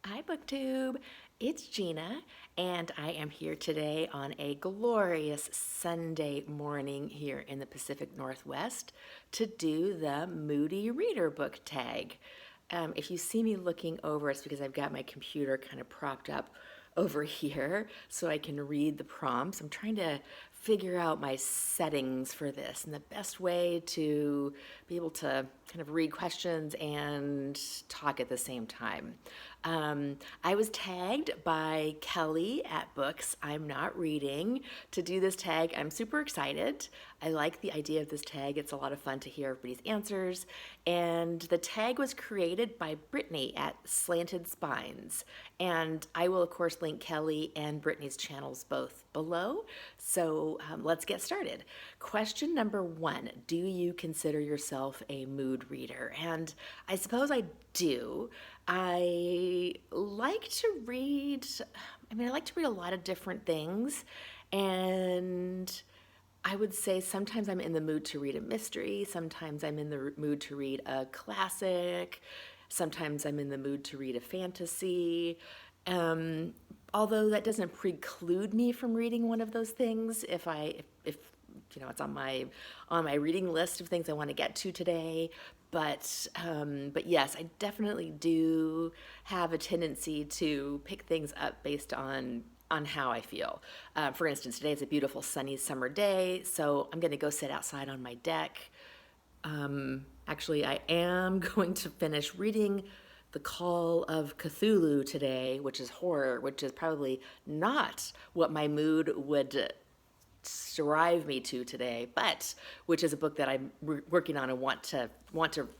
Hi, BookTube. It's Gina, and I am here today on a glorious Sunday morning here in the Pacific Northwest to do the Moody Reader Book Tag. If you see me looking over, it's because I've got my computer kind of propped up over here so I can read the prompts. I'm trying to figure out my settings for this and the best way to be able to kind of read questions and talk at the same time. I was tagged by Kelly at Books I'm Not Reading to do this tag. I'm super excited. I like the idea of this tag. It's a lot of fun to hear everybody's answers. And the tag was created by Brittany at Slanted Spines. And I will, of course, link Kelly and Brittany's channels both below. So let's get started. Question number 1, do you consider yourself a mood reader? And I suppose I do. I like to read, I like to read a lot of different things, and I would say sometimes I'm in the mood to read a mystery, sometimes I'm in the mood to read a classic, sometimes I'm in the mood to read a fantasy. Although that doesn't preclude me from reading one of those things if it's on my reading list of things I want to get to today. But yes, I definitely do have a tendency to pick things up based on how I feel. For instance, today is a beautiful sunny summer day, so I'm going to go sit outside on my deck. Actually, I am going to finish reading The Call of Cthulhu today, which is horror, which is probably not what my mood would drive me to today, but which is a book that I'm working on and want to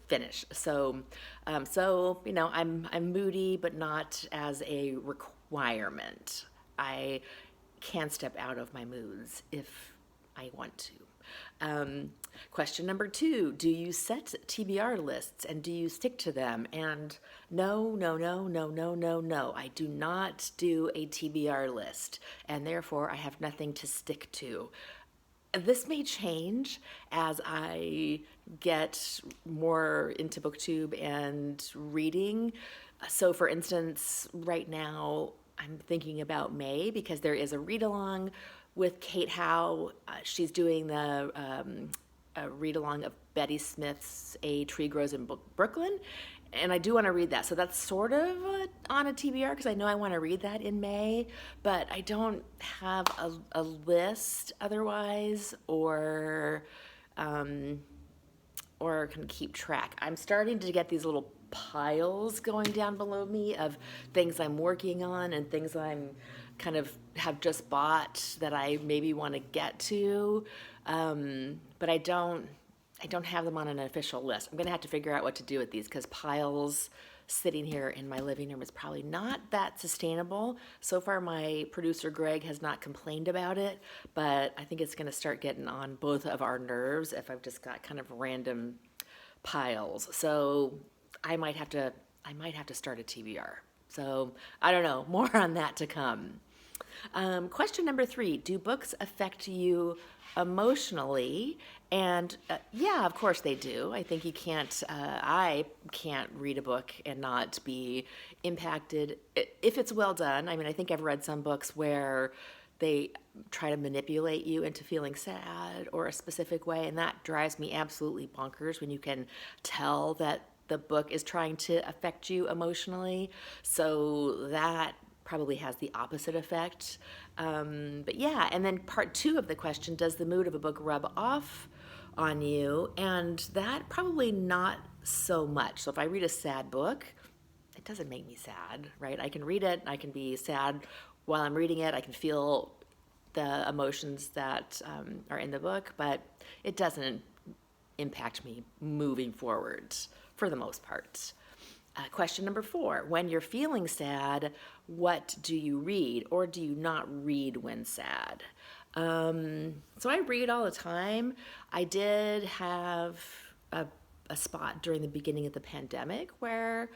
finish. So I'm moody, but not as a requirement. I can step out of my moods if I want to. Question number 2, do you set TBR lists and do you stick to them? And no, I do not do a TBR list, and therefore I have nothing to stick to. This may change as I get more into BookTube and reading. So for instance, right now I'm thinking about May because there is a read-along with Kate Howe. She's doing the read-along of Betty Smith's A Tree Grows in Brooklyn, and I do want to read that. So that's sort of on a TBR because I know I want to read that in May, but I don't have a list otherwise or can keep track. I'm starting to get these little piles going down below me of things I'm working on and things I'm kind of have just bought that I maybe want to get to, but I don't have them on an official list. I'm gonna have to figure out what to do with these because piles sitting here in my living room is probably not that sustainable. So far, my producer Greg has not complained about it, but I think it's gonna start getting on both of our nerves if I've just got kind of random piles. So I might have to start a TBR. So I don't know, more on that to come. Question number 3, do books affect you emotionally? And yeah, of course they do. I think I can't read a book and not be impacted if it's well done. I think I've read some books where they try to manipulate you into feeling sad or a specific way, and that drives me absolutely bonkers when you can tell that the book is trying to affect you emotionally. So that probably has the opposite effect. But yeah, and then part 2 of the question, does the mood of a book rub off on you? And that probably not so much. So if I read a sad book, it doesn't make me sad, right? I can read it, I can be sad while I'm reading it, I can feel the emotions that are in the book, but it doesn't impact me moving forward for the most part. Question number 4, when you're feeling sad, what do you read or do you not read when sad? So I read all the time. I did have a spot during the beginning of the pandemic where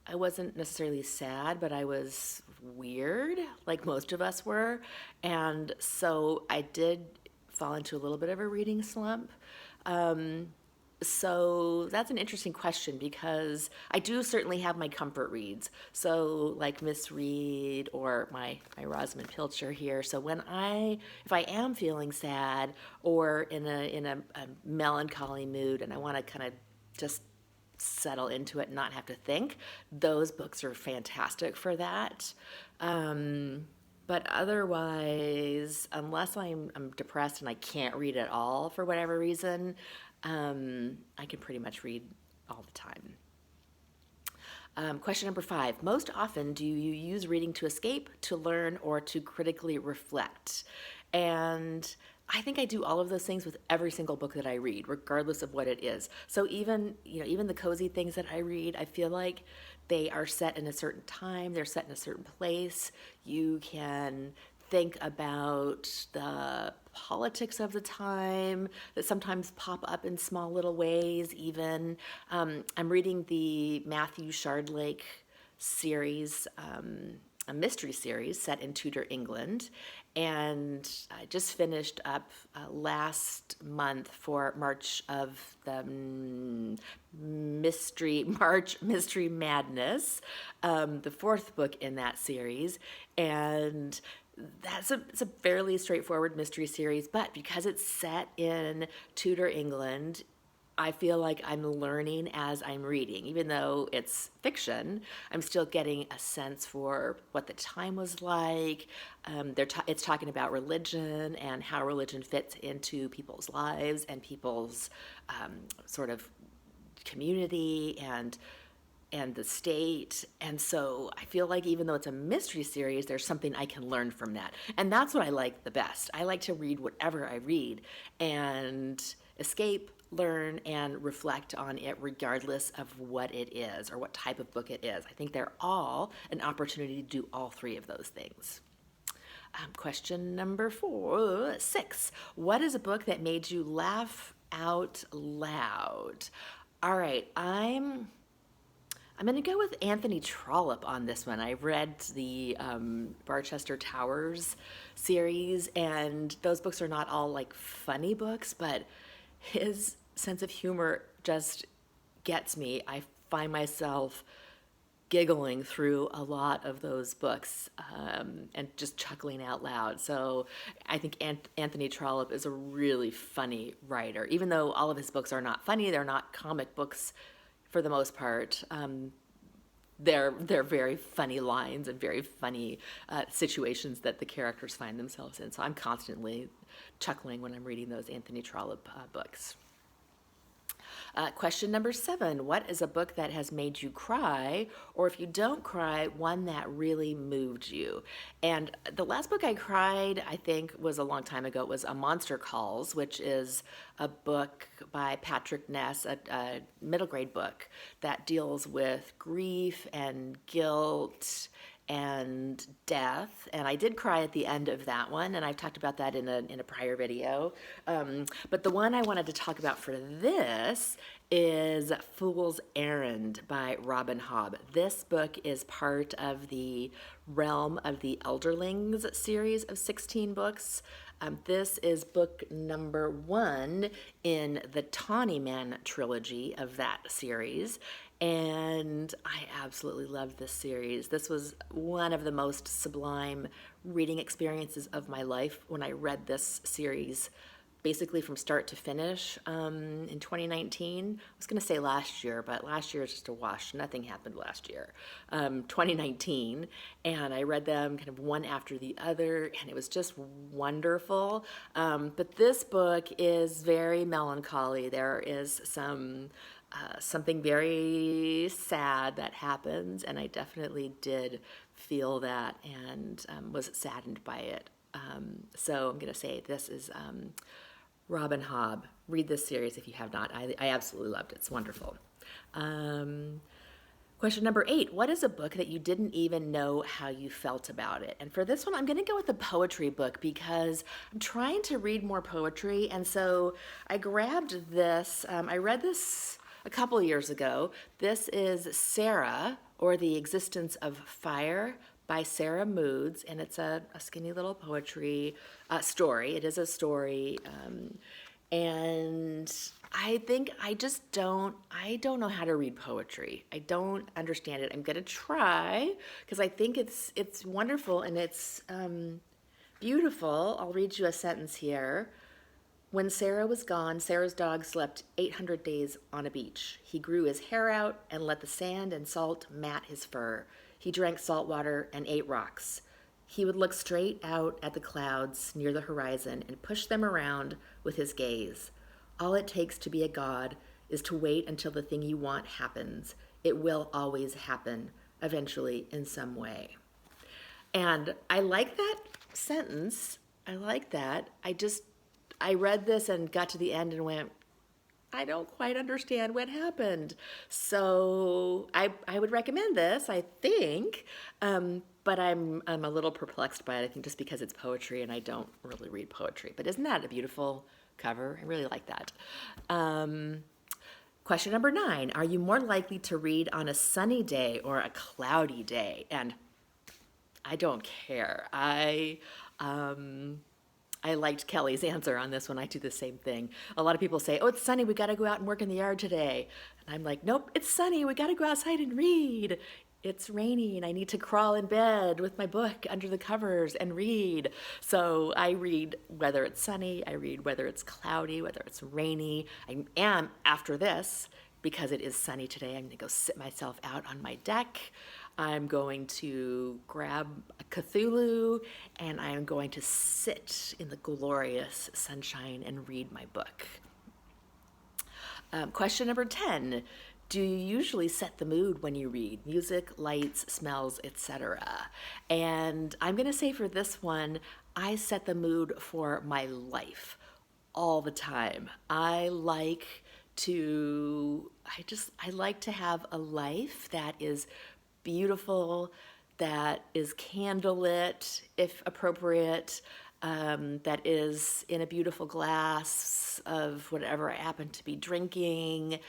I wasn't necessarily sad, but I was weird, like most of us were. And so I did fall into a little bit of a reading slump. So that's an interesting question because I do certainly have my comfort reads. So like Miss Reed or my Rosamund Pilcher here. So if I am feeling sad or in a melancholy mood and I want to kind of just settle into it and not have to think, those books are fantastic for that. But otherwise, unless I'm depressed and I can't read at all for whatever reason, I can pretty much read all the time. Question number 5. Most often, do you use reading to escape, to learn, or to critically reflect? And I think I do all of those things with every single book that I read, regardless of what it is. So even the cozy things that I read, I feel like they are set in a certain time, they're set in a certain place. You can think about the politics of the time that sometimes pop up in small little ways even. I'm reading the Matthew Shardlake series, a mystery series set in Tudor England. And I just finished up last month for March of the Mystery Madness, the 4th book in that series. And it's a fairly straightforward mystery series, but because it's set in Tudor England, I feel like I'm learning as I'm reading. Even though it's fiction, I'm still getting a sense for what the time was like. It's talking about religion and how religion fits into people's lives and people's sort of community and the state. And so I feel like even though it's a mystery series, there's something I can learn from that. And that's what I like the best. I like to read whatever I read and escape, learn, and reflect on it regardless of what it is or what type of book it is. I think they're all an opportunity to do all 3 of those things. Question number 6. What is a book that made you laugh out loud? All right, I'm going to go with Anthony Trollope on this one. I read the Barchester Towers series, and those books are not all like funny books, but his sense of humor just gets me. I find myself giggling through a lot of those books and just chuckling out loud. So I think Anthony Trollope is a really funny writer. Even though all of his books are not funny, they're not comic books for the most part. They're very funny lines and very funny situations that the characters find themselves in. So I'm constantly chuckling when I'm reading those Anthony Trollope books. Question number 7. What is a book that has made you cry, or if you don't cry, one that really moved you? And the last book I cried, I think, was a long time ago. It was A Monster Calls, which is a book by Patrick Ness, a middle grade book that deals with grief and guilt and death, and I did cry at the end of that one, and I've talked about that in a prior video. But the one I wanted to talk about for this is Fool's Errand by Robin Hobb. This book is part of the Realm of the Elderlings series of 16 books. This is book number 1 in the Tawny Man trilogy of that series, and I absolutely loved this series. This was one of the most sublime reading experiences of my life when I read this series basically from start to finish in 2019. I was going to say last year, but last year is just a wash. Nothing happened last year. 2019, and I read them kind of one after the other, and it was just wonderful. But this book is very melancholy. There is something very sad that happens, and I definitely did feel that and was saddened by it. So I'm going to say this is Robin Hobb. Read this series if you have not. I absolutely loved it. It's wonderful. Question number 8. What is a book that you didn't even know how you felt about it? And for this one, I'm going to go with the poetry book because I'm trying to read more poetry. And so I grabbed this. I read this a couple years ago. This is Sarah, or The Existence of Fire by Sarah Moods, and it's a skinny little poetry story. It is a story, And I think I don't know how to read poetry. I don't understand it. I'm gonna try because I think it's wonderful and it's beautiful. I'll read you a sentence here. When Sarah was gone, Sarah's dog slept 800 days on a beach. He grew his hair out and let the sand and salt mat his fur. He drank salt water and ate rocks. He would look straight out at the clouds near the horizon and push them around with his gaze. All it takes to be a god is to wait until the thing you want happens. It will always happen, eventually, in some way. And I like that sentence. I like that. I read this and got to the end and went, I don't quite understand what happened. So I would recommend this, I think, but I'm a little perplexed by it, I think, just because it's poetry and I don't really read poetry. But isn't that a beautiful cover? I really like that. Question number 9, are you more likely to read on a sunny day or a cloudy day? And I don't care. I liked Kelly's answer on this one. I do the same thing. A lot of people say, oh, it's sunny, we got to go out and work in the yard today. And I'm like, nope, it's sunny, we got to go outside and read. It's rainy and I need to crawl in bed with my book under the covers and read. So I read whether it's sunny, I read whether it's cloudy, whether it's rainy. I am, after this, because it is sunny today, I'm going to go sit myself out on my deck. I'm going to grab a Cthulhu and I'm going to sit in the glorious sunshine and read my book. Question number 10. Do you usually set the mood when you read? Music, lights, smells, etc. And I'm going to say for this one, I set the mood for my life all the time. I like to have a life that is beautiful, that is candlelit, if appropriate, that is in a beautiful glass of whatever I happen to be drinking.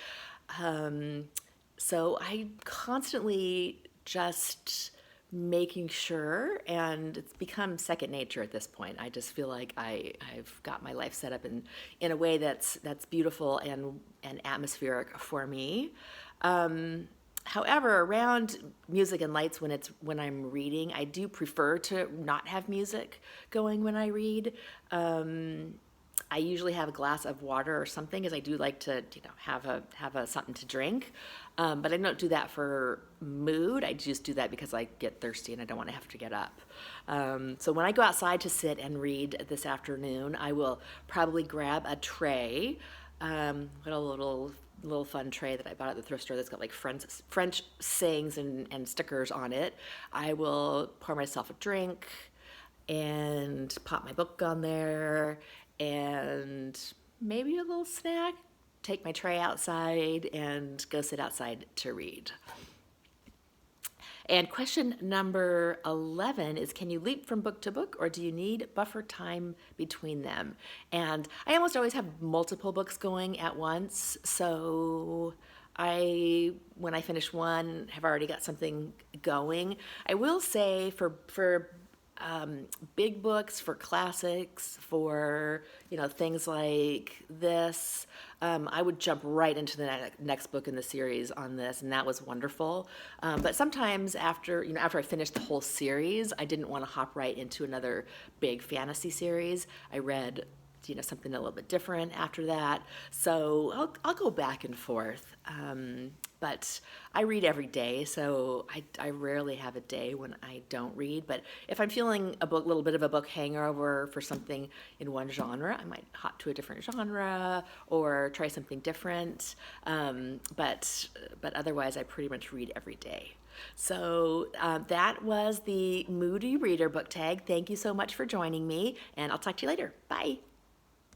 So I constantly just making sure, and it's become second nature at this point. I just feel like I've got my life set up in a way that's beautiful and atmospheric for me. However, around music and lights, when I'm reading, I do prefer to not have music going when I read. I usually have a glass of water or something, as I do like to, have a something to drink. But I don't do that for mood. I just do that because I get thirsty and I don't want to have to get up. So when I go outside to sit and read this afternoon, I will probably grab a tray, a little fun tray that I bought at the thrift store that's got like French sayings and stickers on it. I will pour myself a drink and pop my book on there and maybe a little snack, take my tray outside and go sit outside to read. And question number 11 is, can you leap from book to book or do you need buffer time between them? And I almost always have multiple books going at once. So when I finish one, have already got something going. I will say for big books, for classics, for things like this, I would jump right into the next book in the series on this, and that was wonderful. But sometimes after I finished the whole series, I didn't want to hop right into another big fantasy series. I read something a little bit different after that. So I'll go back and forth. But I read every day, so I rarely have a day when I don't read. But if I'm feeling little bit of a book hangover for something in one genre, I might hop to a different genre or try something different. But otherwise, I pretty much read every day. So that was the Moody Reader book tag. Thank you so much for joining me, and I'll talk to you later. Bye.